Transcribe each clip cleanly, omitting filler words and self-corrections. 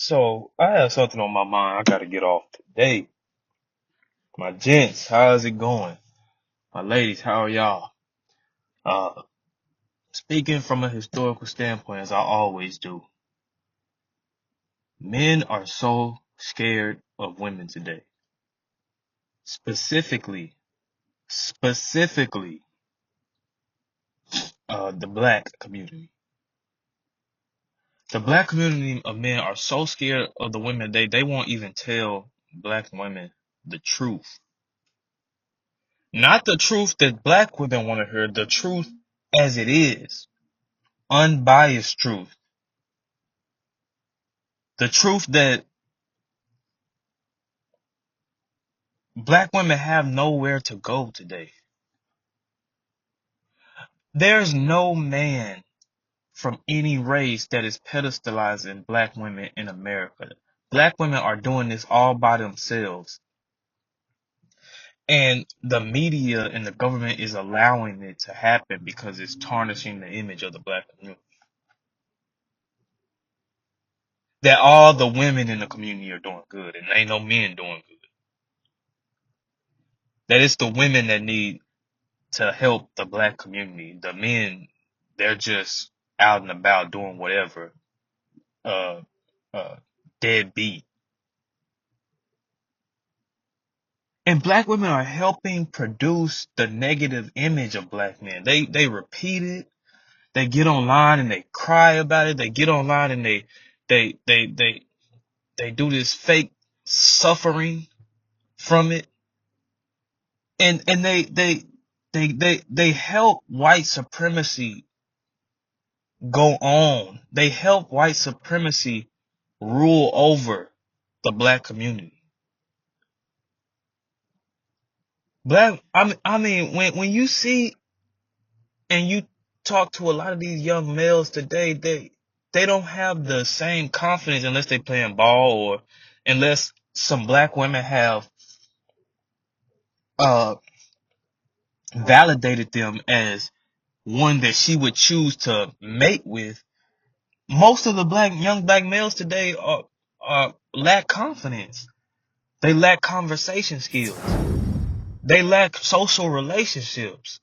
So I have something on my mind I gotta get off today. My gents, how's it going? My ladies, how are y'all? Uh, Speaking from a historical standpoint, as I always do, men are so scared of women today. Specifically, the black community. The black community of men are so scared of the women, they won't even tell black women the truth. Not the truth that black women want to hear, the truth as it is. Unbiased truth. The truth that black women have nowhere to go today. There's no man from any race that is pedestalizing black women in America. Black women are doing this all by themselves. And the media and the government is allowing it to happen because it's tarnishing the image of the black community. That all the women in the community are doing good and ain't no men doing good. That it's the women that need to help the black community. The men, they're just out and about doing whatever, uh, uh, deadbeat. And black women are helping produce the negative image of black men. They repeat it. They get online and they cry about it. They get online and they, they, they, they do this fake suffering from it. And they help white supremacy go on. They help white supremacy rule over the black community. When you see and you talk to a lot of these young males today, they don't have the same confidence unless they playing ball or unless some black women have uh validated them as one that she would choose to mate with. Most of the young black males today are lack confidence. They lack conversation skills. They lack social relationships.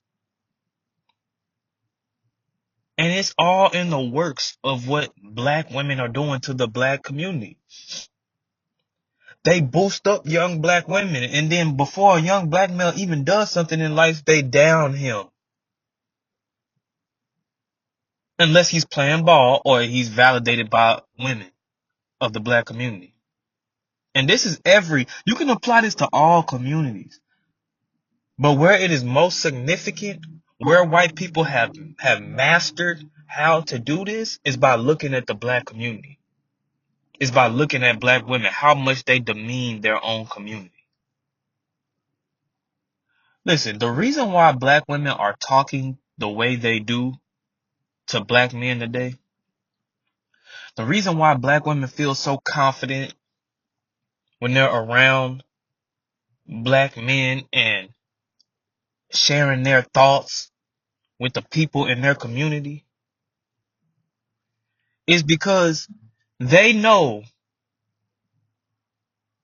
And it's all in the works of what black women are doing to the black community. They boost up young black women, and then before a young black male even does something in life, they down him. Unless he's playing ball or he's validated by women of the black community. And this is you can apply this to all communities. But where it is most significant, where white people have mastered how to do this, is by looking at the black community. Is by looking at black women, how much they demean their own community. Listen, the reason why black women are talking the way they do to black men today, the reason why black women feel so confident when they're around black men and sharing their thoughts with the people in their community is because they know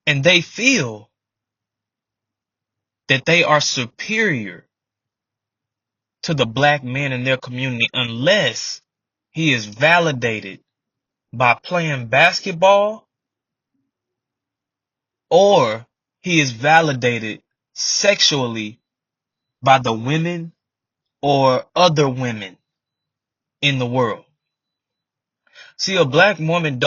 and they feel that they are superior to the black man in their community unless he is validated by playing basketball or he is validated sexually by the women or other women in the world. See, a black woman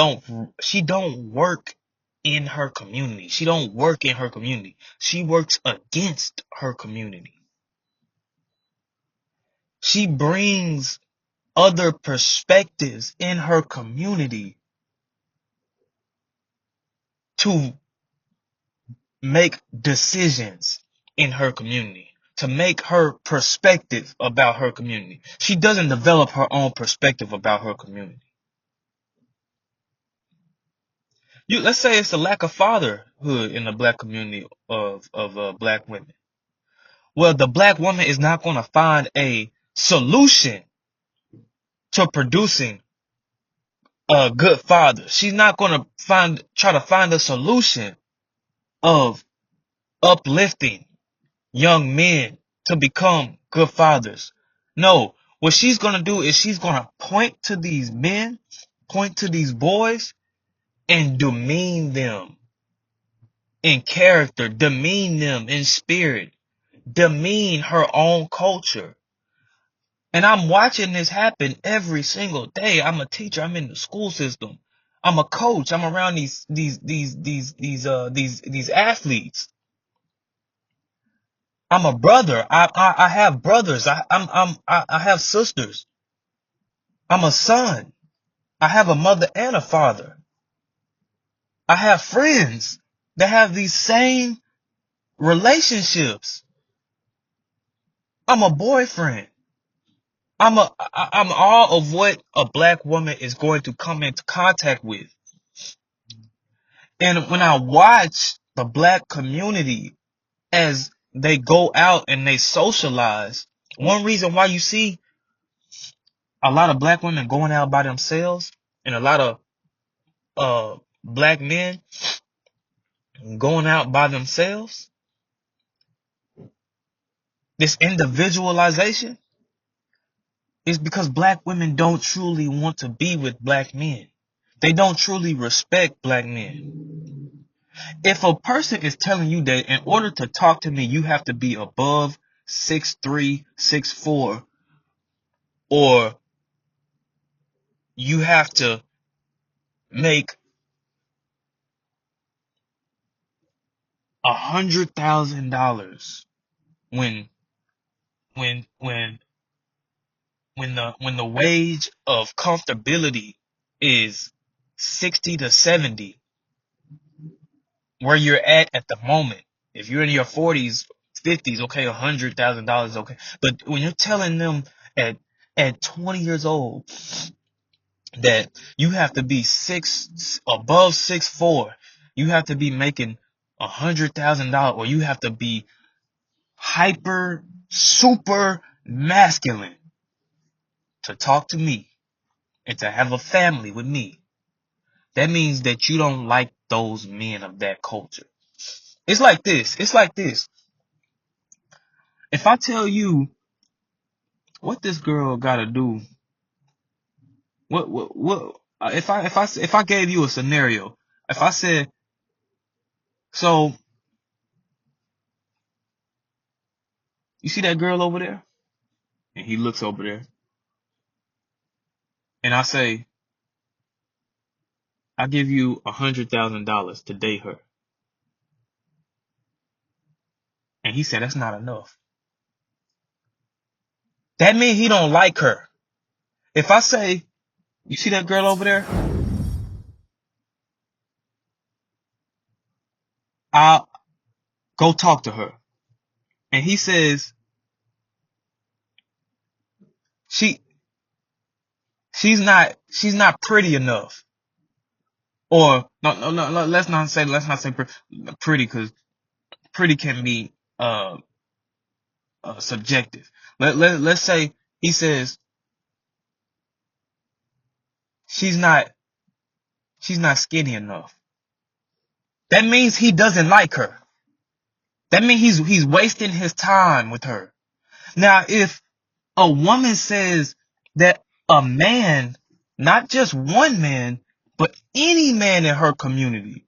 she don't work in her community. She don't work in her community. She works against her community. She brings other perspectives in her community to make decisions in her community, to make her perspective about her community. She doesn't develop her own perspective about her community. Let's say it's a lack of fatherhood in the black community of black women. Well, the black woman is not going to find a solution to producing a good father. She's not going to try to find a solution of uplifting young men to become good fathers. No, what she's going to do is she's going to point to these men, point to these boys, and demean them in character, demean them in spirit, demean her own culture. And I'm watching this happen every single day. I'm a teacher. I'm in the school system. I'm a coach. I'm around these athletes. I'm a brother. I have brothers. I have sisters. I'm a son. I have a mother and a father. I have friends that have these same relationships. I'm a boyfriend. I'm all of what a black woman is going to come into contact with. And when I watch the black community as they go out and they socialize, one reason why you see a lot of black women going out by themselves and a lot of black men going out by themselves, this individualization, is because black women don't truly want to be with black men. They don't truly respect black men. If a person is telling you that in order to talk to me, you have to be above 6'3", 6'4", or you have to make $100,000 when when when when the wage of comfortability is 60 to 70, where you're at the moment. If you're in your 40s, 50s, okay, $100,000, okay. But when you're telling them at 20 years old that you have to be above 6'4", you have to be making $100,000, or you have to be hyper super masculine to talk to me and to have a family with me, that means that you don't like those men of that culture. It's like this. It's like this. If I tell you what this girl gotta do, if I gave you a scenario, if I said, so you see that girl over there, and he looks over there, and I say, I give you $100,000 to date her, and he said that's not enough. That means he don't like her. If I say, you see that girl over there, I'll go talk to her, and he says she she's not pretty enough. Or no, let's not say pretty, because pretty can be subjective. Let's say he says she's not she's not skinny enough. That means he doesn't like her. That means he's wasting his time with her. Now, if a woman says that a man, not just one man, but any man in her community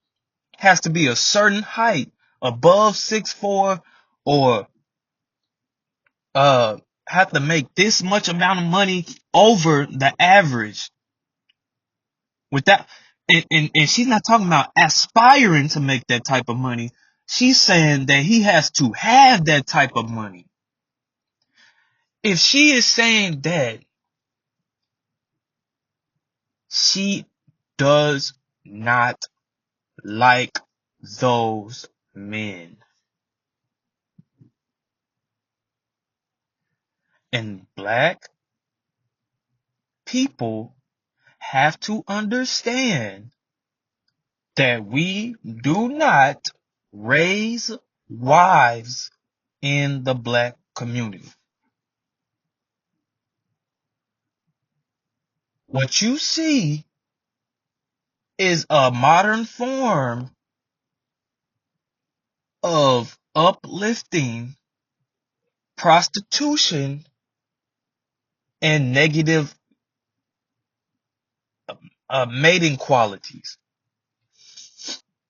has to be a certain height, above 6'4", or uh have to make this much amount of money over the average, with that, and she's not talking about aspiring to make that type of money. She's saying that he has to have that type of money. If she is saying that, she does not like those men. And black people have to understand that we do not raise wives in the black community. What you see is a modern form of uplifting prostitution and negative mating qualities,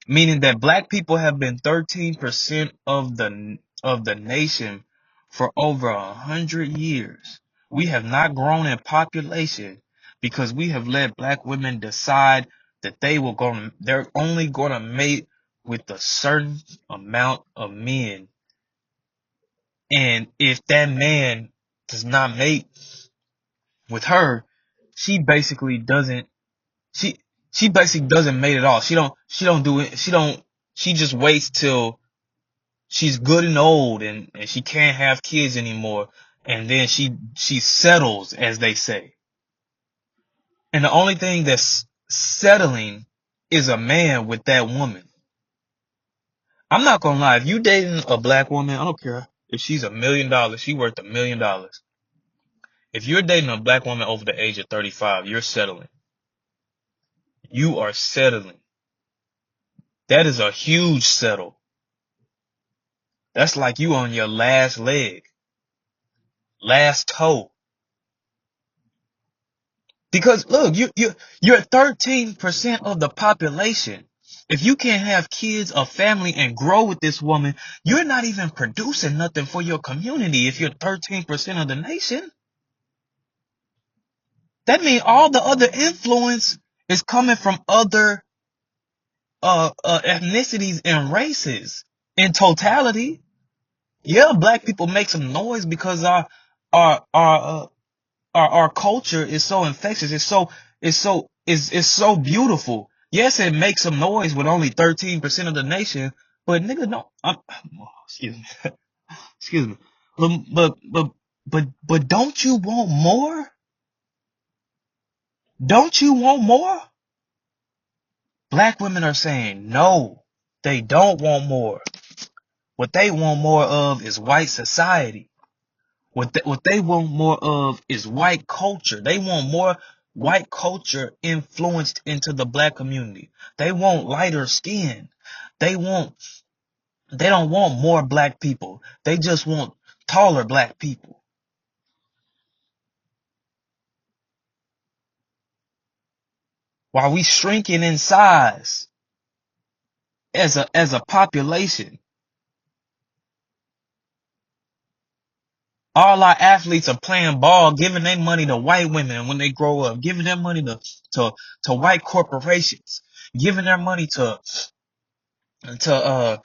meaning that black people have been 13% of the nation for over 100 years. We have not grown in population because we have let black women decide that they're only gonna mate with a certain amount of men. And if that man does not mate with her, she basically doesn't she she basically doesn't mate at all. She don't do it. She just waits till she's good and old and she can't have kids anymore, and then she settles, as they say. And the only thing that's settling is a man with that woman. I'm not gonna lie, if you dating a black woman, I don't care if she's $1 million, she worth $1 million. If you're dating a black woman over the age of 35, you're settling. You are settling. That is a huge settle. That's like you on your last leg, last toe. Because look, you're 13% of the population. If you can't have kids or family and grow with this woman, you're not even producing nothing for your community. If you're 13% of the nation, that means all the other influence is coming from other ethnicities and races in totality. Yeah, black people make some noise because our our culture is so infectious. It's so beautiful. Yes, it makes some noise with only 13% of the nation, but nigga, no, excuse me, excuse me, but but don't you want more? Don't you want more? Black women are saying no, they don't want more. What they want more of is white society. What they want more of is white culture. They want more white culture influenced into the black community. They want lighter skin. They want they don't want more black people. They just want taller black people. While we shrinking in size as a population, all our athletes are playing ball, giving their money to white women when they grow up, giving their money to to white corporations, giving their money to to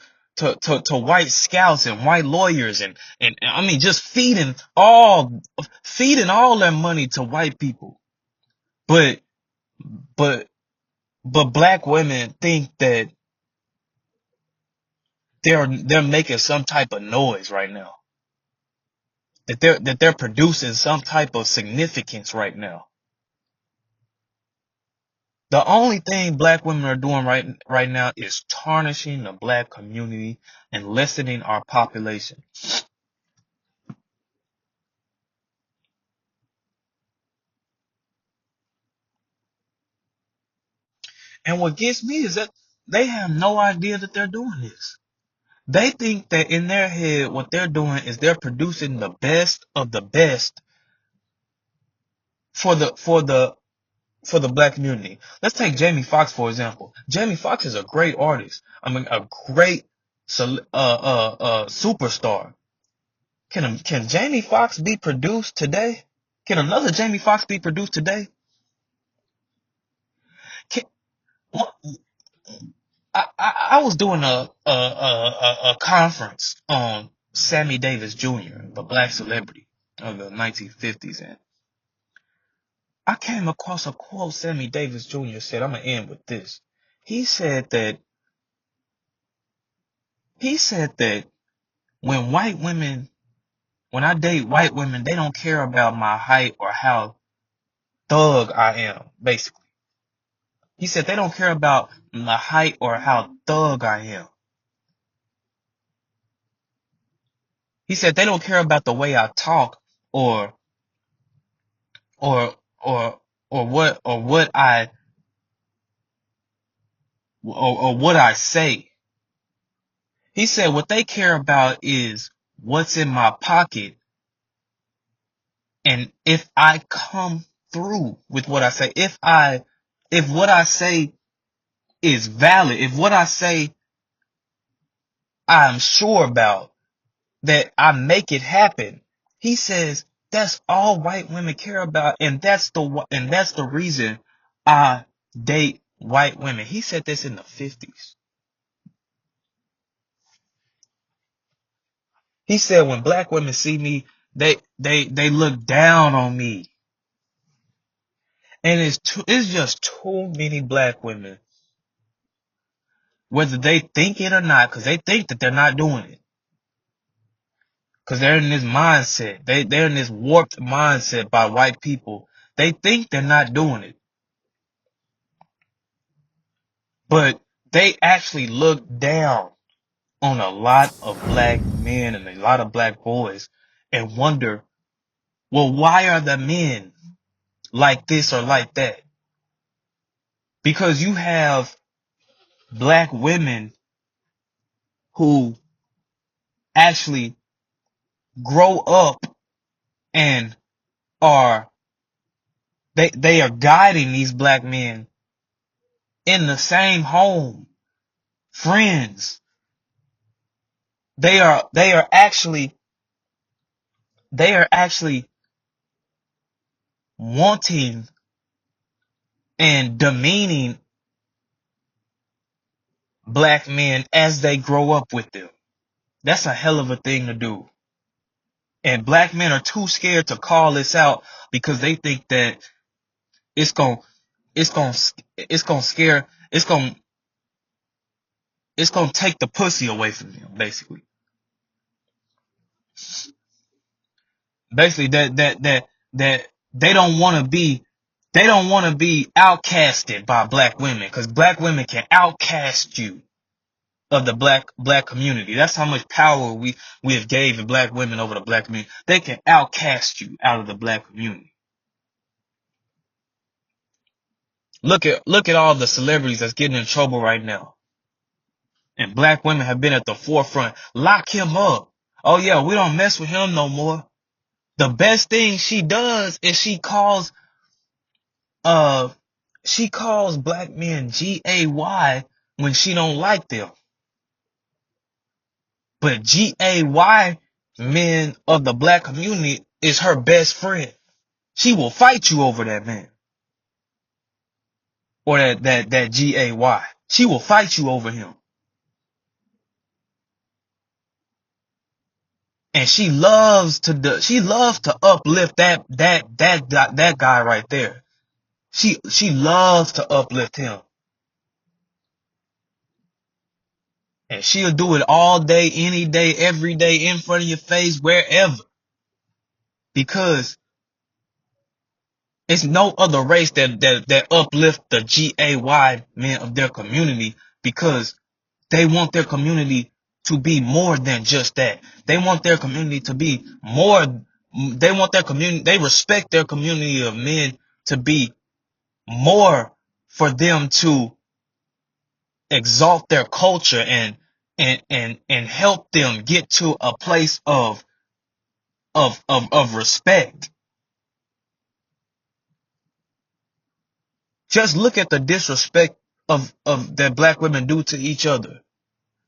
white scouts and white lawyers and I mean just feeding all their money to white people. But but but black women think that they're making some type of noise right now. That they're producing some type of significance right now. The only thing black women are doing right now is tarnishing the black community and lessening our population. And what gets me is that they have no idea that they're doing this. They think that in their head, what they're doing is they're producing the best of the best for the black community. Let's take Jamie Foxx for example. Jamie Foxx is a great artist. I mean, a great superstar. Can Jamie Foxx be produced today? Can another Jamie Foxx be produced today? Can, I was doing a conference on Sammy Davis Jr., the black celebrity of the 1950s, and I came across a quote Sammy Davis Jr. said. I'm gonna end with this. He said that he said that when white women, when I date white women, they don't care about my height or how thug I am. Basically, he said they don't care about my height or how thug I am. He said they don't care about the way I talk or or or or what or what I say. He said what they care about is what's in my pocket, and if I come through with what I say, if what I say is valid, if what I say I'm sure about, that I make it happen. He says that's all white women care about, and that's the reason I date white women. He said this in the 50s. He said when black women see me, they look down on me. And it's just too many black women, whether they think it or not, because they think that they're not doing it. Because they're in this mindset. They're in this warped mindset by white people. They think they're not doing it. But they actually look down on a lot of black men and a lot of black boys and wonder, well, why are the men like this or like that? Because you have black women who actually grow up and are they are guiding these black men in the same home, friends. They are actually wanting and demeaning black men as they grow up with them. That's a hell of a thing to do. And black men are too scared to call this out because they think that it's going it's going it's going to scare it's going to take the pussy away from them, basically. Basically that they don't want to be outcasted by black women, cuz black women can outcast you of the black community. That's how much power we have gave black women over the black community. They can outcast you out of the black community. Look at all the celebrities that's getting in trouble right now. And black women have been at the forefront. Lock him up. Oh yeah, we don't mess with him no more. The best thing she does is uh she calls black men gay when she don't like them. But gay men of the black community is her best friend. She will fight you over that man. Or that gay. She will fight you over him. And she loves to uplift that guy right there. She loves to uplift him. And she'll do it all day, any day, every day, in front of your face, wherever. Because it's no other race that uplift the gay men of their community, because they want their community to be more than just that. They want their community to be more. They want their community. They respect their community of men to be more, for them to exalt their culture and help them get to a place of respect. Just look at the disrespect of that black women do to each other.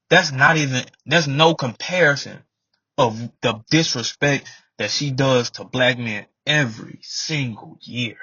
There's no comparison of the disrespect that she does to black men every single year.